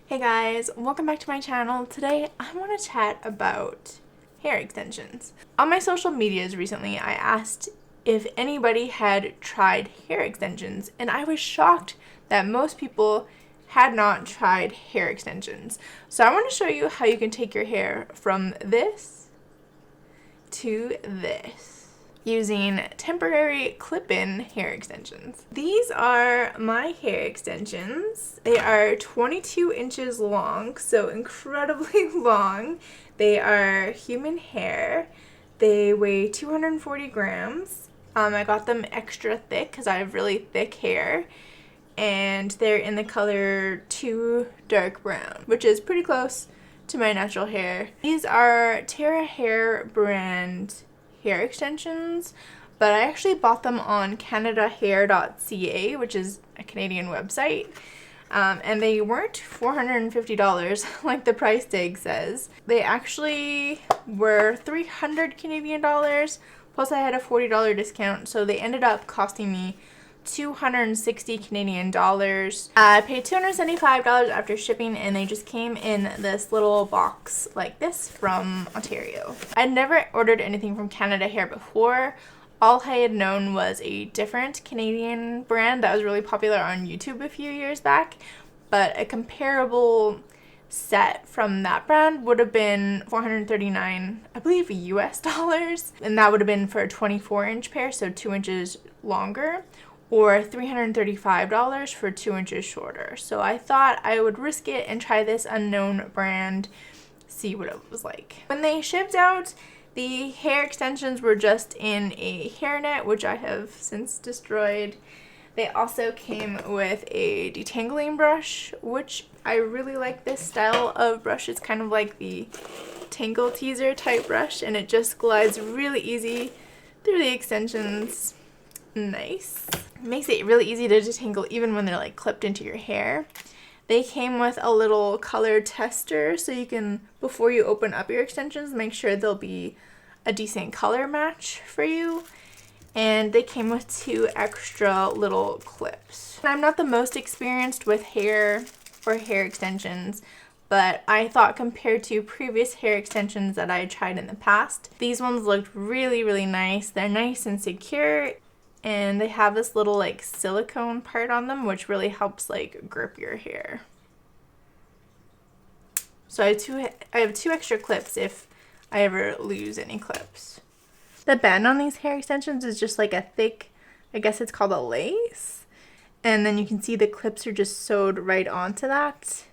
Hey guys, welcome back to my channel. Today I want to chat about hair extensions. On my social medias recently, I asked if anybody had tried hair extensions, and I was shocked that most people had not tried hair extensions. So I want to show you how you can take your hair from this to this using temporary clip-in hair extensions. These are my hair extensions. They are 22 inches long, so incredibly long. They are human hair. They weigh 240 grams. I got them extra thick because I have really thick hair. And they're in the color 2 dark brown, which is pretty close to my natural hair. These are Terra Hair brand hair extensions, but I actually bought them on canadahair.ca, which is a Canadian website, and they weren't $450 like the price tag says. They actually were 300 Canadian dollars, plus I had a $40 discount, so they ended up costing me 260 Canadian dollars. I paid $275 after shipping, and they just came in this little box like this from Ontario. I'd never ordered anything from Canada Hair before. All I had known was a different Canadian brand that was really popular on YouTube a few years back, but a comparable set from that brand would have been $439, I believe, US dollars, and that would have been for a 24-inch pair, so 2 inches longer, or $335 for 2 inches shorter. So I thought I would risk it and try this unknown brand, see what it was like. When they shipped out, the hair extensions were just in a hairnet, which I have since destroyed. They also came with a detangling brush, which I really like this style of brush. It's kind of like the Tangle Teaser type brush, and it just glides really easy through the extensions. Nice. Makes it really easy to detangle even when they're like clipped into your hair. They came with a little color tester, so you can, before you open up your extensions, make sure they'll be a decent color match for you. And they came with 2 extra little clips. I'm not the most experienced with hair or hair extensions, but I thought compared to previous hair extensions that I had tried in the past, these ones looked really, really nice. They're nice and secure, and they have this little like silicone part on them, which really helps like grip your hair. So I have two extra clips if I ever lose any clips. The band on these hair extensions is just like a thick, I guess it's called a lace. And then you can see the clips are just sewed right onto that.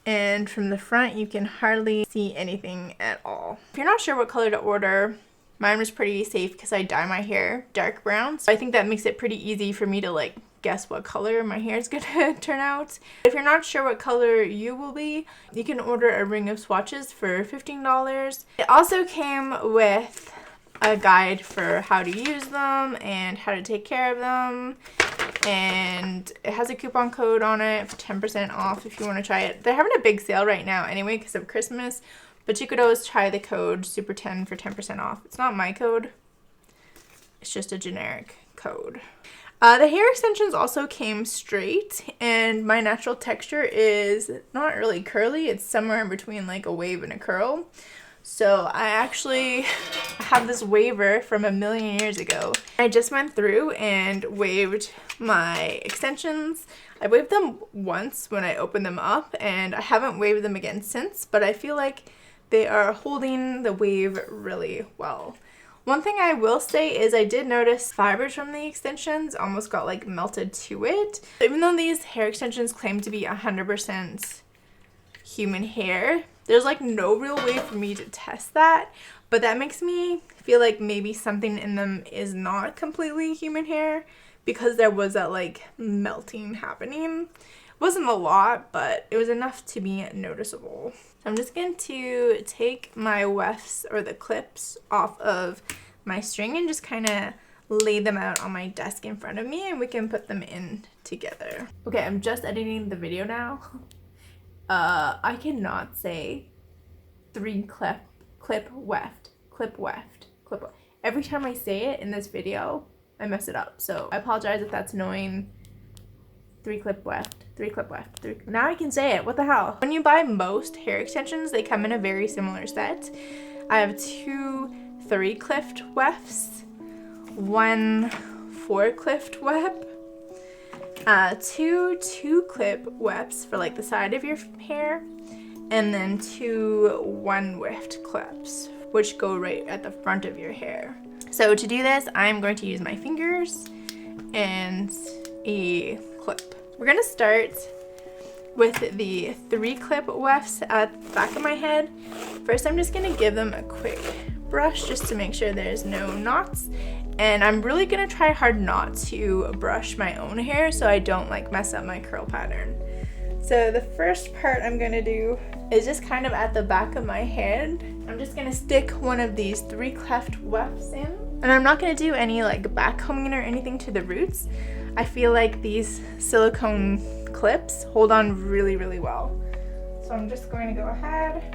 And from the front, you can hardly see anything at all. If you're not sure what color to order, mine was pretty safe because I dye my hair dark brown. So I think that makes it pretty easy for me to like guess what color my hair is going to turn out. If you're not sure what color you will be, you can order a ring of swatches for $15. It also came with a guide for how to use them and how to take care of them, and it has a coupon code on it for 10% off if you want to try it. They're having a big sale right now anyway because of Christmas, but you could always try the code SUPER10 for 10% off. It's not my code, it's just a generic code. The hair extensions also came straight, and my natural texture is not really curly. It's somewhere in between like a wave and a curl. So I actually have this waver from a million years ago. I just went through and waved my extensions. I waved them once when I opened them up, and I haven't waved them again since, but I feel like they are holding the wave really well. One thing I will say is I did notice fibers from the extensions almost got like melted to it. Even though these hair extensions claim to be 100% human hair, there's like no real way for me to test that, but that makes me feel like maybe something in them is not completely human hair because there was that like melting happening. It wasn't a lot, but it was enough to be noticeable. So I'm just going to take my wefts or the clips off of my string and just kind of lay them out on my desk in front of me, and we can put them in together. Okay, I'm just editing the video now. I cannot say 3 clip weft. Every time I say it in this video, I mess it up. So I apologize if that's annoying. 3 clip weft. 3-clip weft. Now I can say it. What the hell? When you buy most hair extensions, they come in a very similar set. I have 2 3-clip wefts, 1 4-clip weft, 2 2-clip wefts for like the side of your hair, and then 2 1-weft clips, which go right at the front of your hair. So to do this, I'm going to use my fingers and a clip. We're gonna start with the 3-clip wefts at the back of my head. First, I'm just gonna give them a quick brush just to make sure there's no knots. And I'm really gonna try hard not to brush my own hair so I don't like mess up my curl pattern. So the first part I'm gonna do is just kind of at the back of my head. I'm just gonna stick one of these 3-cleft wefts in. And I'm not gonna do any like back combing or anything to the roots. I feel like these silicone clips hold on really, really well. So I'm just going to go ahead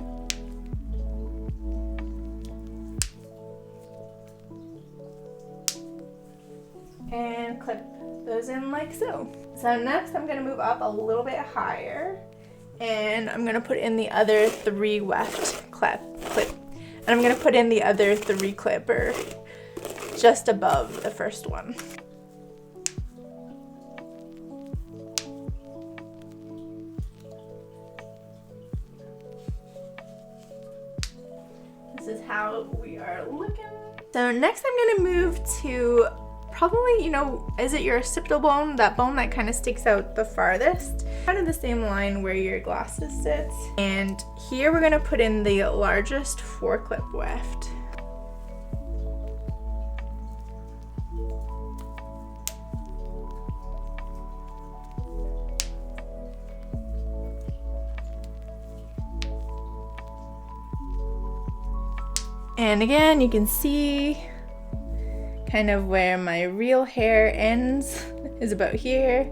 and clip those in like so. So next I'm going to move up a little bit higher and I'm going to put in the other 3 weft clip. And I'm going to put in the other 3 clipper just above the first one. This is how we are looking. So next I'm gonna move to probably, you know, is it your occipital bone? That bone that kind of sticks out the farthest. Kind of the same line where your glasses sit. And here we're gonna put in the largest 4-clip weft. And again, you can see kind of where my real hair ends is about here,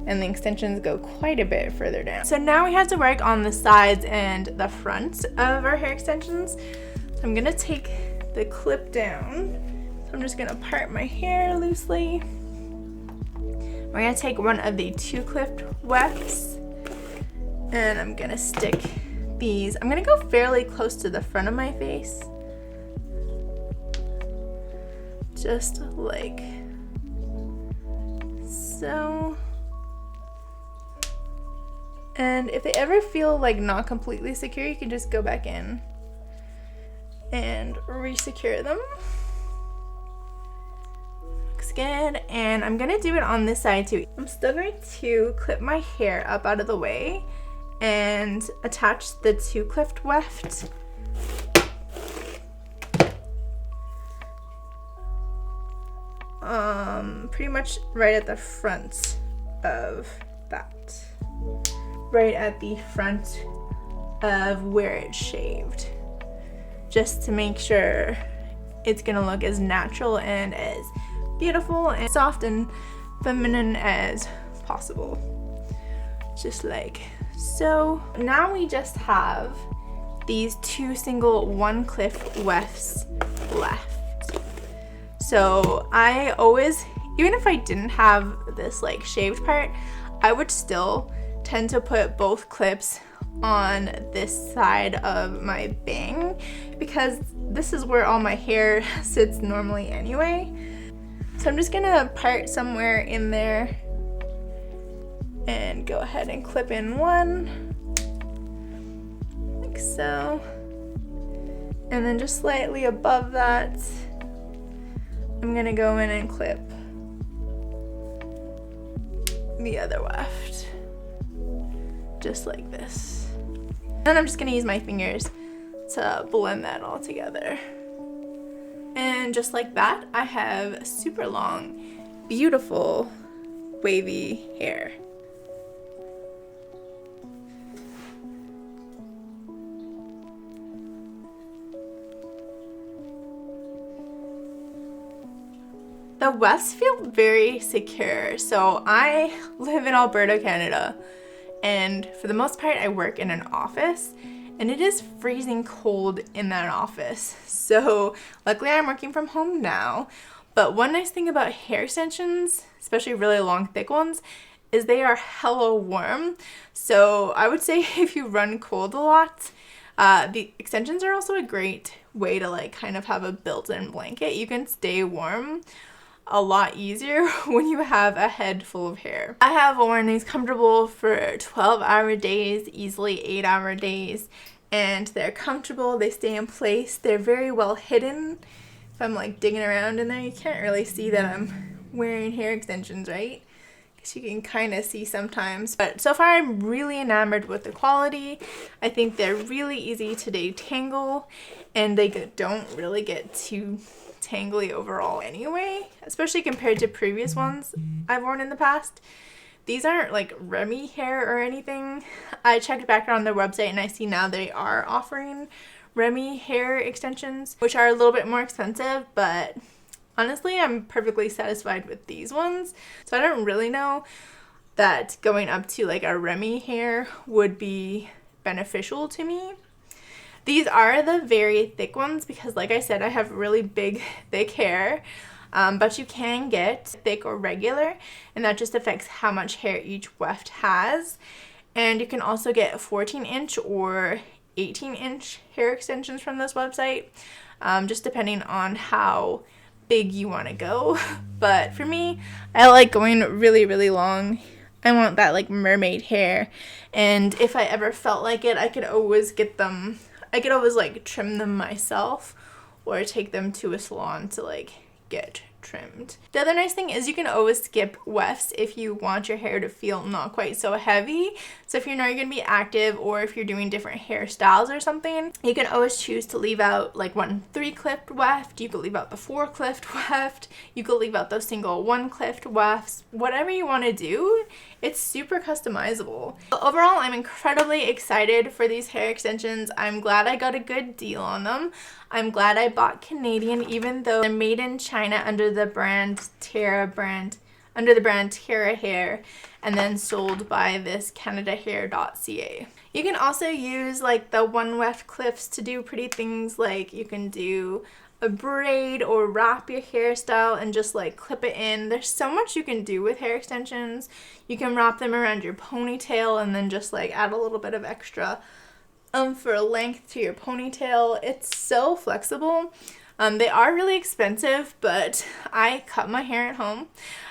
and the extensions go quite a bit further down. So now we have to work on the sides and the front of our hair extensions. So I'm gonna take the clip down. So I'm just gonna part my hair loosely. We're gonna take one of the 2-clip wefts, and I'm gonna stick these. I'm gonna go fairly close to the front of my face. Just like so. And if they ever feel like not completely secure, you can just go back in and re-secure them. Looks good. And I'm gonna do it on this side too. I'm still going to clip my hair up out of the way and attach the 2-clip weft. Pretty much right at the front of that. Right at the front of where it's shaved. Just to make sure it's gonna look as natural and as beautiful and soft and feminine as possible. Just like so. Now we just have these 2 single 1-clip wefts left. So I always, even if I didn't have this like shaved part, I would still tend to put both clips on this side of my bang because this is where all my hair sits normally anyway. So I'm just gonna part somewhere in there and go ahead and clip in one, like so. And then just slightly above that, I'm gonna go in and clip the other weft, just like this. And I'm just gonna use my fingers to blend that all together. And just like that, I have super long, beautiful, wavy hair. The wefts feel very secure. So I live in Alberta, Canada, and for the most part I work in an office and it is freezing cold in that office. So luckily I'm working from home now. But one nice thing about hair extensions, especially really long thick ones, is they are hella warm. So I would say if you run cold a lot, the extensions are also a great way to like kind of have a built-in blanket. You can stay warm a lot easier when you have a head full of hair. I have worn these comfortable for 12-hour days, easily 8-hour days, and they're comfortable, they stay in place, they're very well hidden. If I'm like digging around in there, you can't really see that I'm wearing hair extensions, right? Because you can kind of see sometimes. But so far I'm really enamored with the quality. I think they're really easy to detangle, and they don't really get too tangly overall anyway, especially compared to previous ones I've worn in the past. These aren't like Remy hair or anything. I checked back on their website and I see now they are offering Remy hair extensions, which are a little bit more expensive, but honestly I'm perfectly satisfied with these ones. So I don't really know that going up to like a Remy hair would be beneficial to me. These are the very thick ones because, like I said, I have really big, thick hair, but you can get thick or regular, and that just affects how much hair each weft has. And you can also get 14-inch or 18-inch hair extensions from this website, just depending on how big you want to go. But for me, I like going really, really long. I want that like mermaid hair, and if I ever felt like it, I could always like trim them myself or take them to a salon to like get trimmed. The other nice thing is you can always skip wefts if you want your hair to feel not quite so heavy. So if you know you're going to be active, or if you're doing different hairstyles or something, you can always choose to leave out like one 3-clipped weft, you could leave out the 4-clipped weft, you could leave out those single 1-clipped wefts, whatever you want to do. It's super customizable. But overall, I'm incredibly excited for these hair extensions. I'm glad I got a good deal on them. I'm glad I bought Canadian, even though they're made in China under the brand Terra Hair, and then sold by this CanadaHair.ca. You can also use like the 1-weft clips to do pretty things, like you can do a braid or wrap your hairstyle and just like clip it in. There's so much you can do with hair extensions. You can wrap them around your ponytail and then just like add a little bit of extra for length to your ponytail. It's so flexible. They are really expensive, but I cut my hair at home.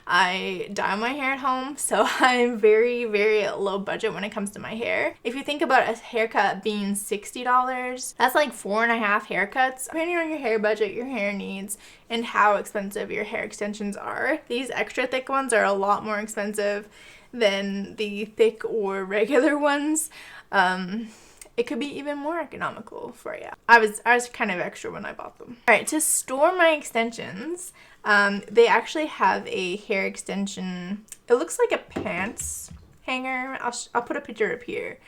I dye my hair at home, so I'm very, very low budget when it comes to my hair. If you think about a haircut being $60, that's like 4.5 haircuts, depending on your hair budget, your hair needs, and how expensive your hair extensions are. These extra thick ones are a lot more expensive than the thick or regular ones. It could be even more economical for you. I was kind of extra when I bought them. All right, to store my extensions, they actually have a hair extension. It looks like a pants hanger. I'll put a picture up here.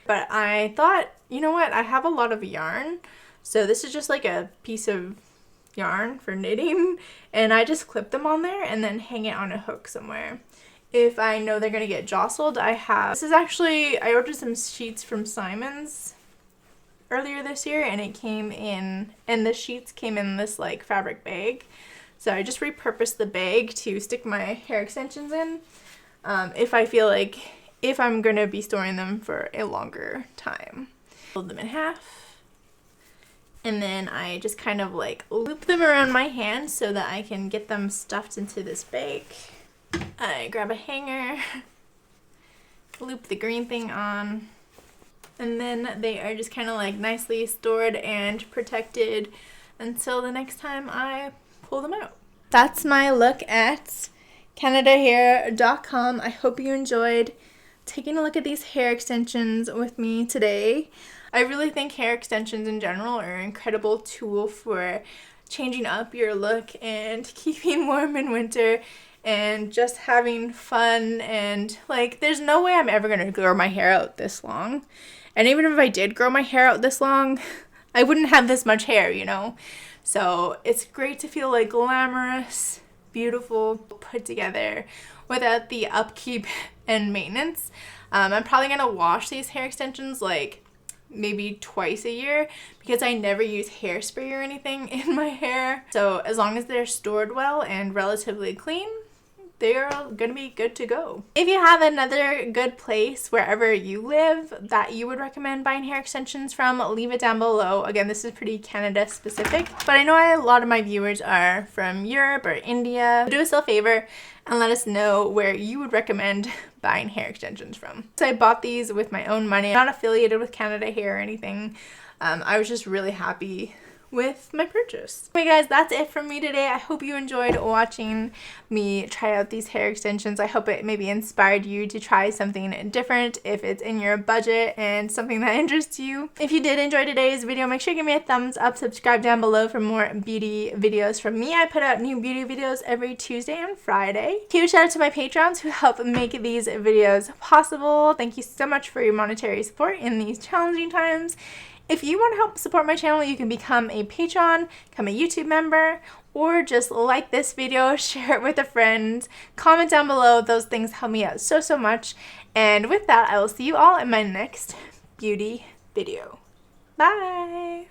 But I thought, you know what? I have a lot of yarn. So this is just like a piece of yarn for knitting. And I just clip them on there and then hang it on a hook somewhere. If I know they're going to get jostled, I ordered some sheets from Simon's earlier this year, and the sheets came in this like fabric bag. So I just repurposed the bag to stick my hair extensions in, if I feel like, if I'm going to be storing them for a longer time. Fold them in half, and then I just kind of like loop them around my hand so that I can get them stuffed into this bag. I grab a hanger, loop the green thing on, and then they are just kind of like nicely stored and protected until the next time I pull them out. That's my look at CanadaHair.com. I hope you enjoyed taking a look at these hair extensions with me today. I really think hair extensions in general are an incredible tool for changing up your look and keeping warm in winter and just having fun. And like, there's no way I'm ever going to grow my hair out this long. And even if I did grow my hair out this long, I wouldn't have this much hair, you know? So it's great to feel like glamorous, beautiful, put together without the upkeep and maintenance. I'm probably going to wash these hair extensions like maybe twice a year because I never use hairspray or anything in my hair. So as long as they're stored well and relatively clean, they're gonna be good to go. If you have another good place wherever you live that you would recommend buying hair extensions from, leave it down below. Again, this is pretty Canada specific, but I know a lot of my viewers are from Europe or India. Do us a favor and let us know where you would recommend buying hair extensions from. So I bought these with my own money. I'm not affiliated with Canada Hair or anything. I was just really happy with my purchase. Okay guys, that's it from me today. I hope you enjoyed watching me try out these hair extensions. I hope it maybe inspired you to try something different if it's in your budget and something that interests you. If you did enjoy today's video, make sure you give me a thumbs up, subscribe down below for more beauty videos from me. I put out new beauty videos every Tuesday and Friday. Huge shout out to my patrons who help make these videos possible. Thank you so much for your monetary support in these challenging times. If you want to help support my channel, you can become a patron, become a YouTube member, or just like this video, share it with a friend, comment down below. Those things help me out so much. And with that, I will see you all in my next beauty video. Bye!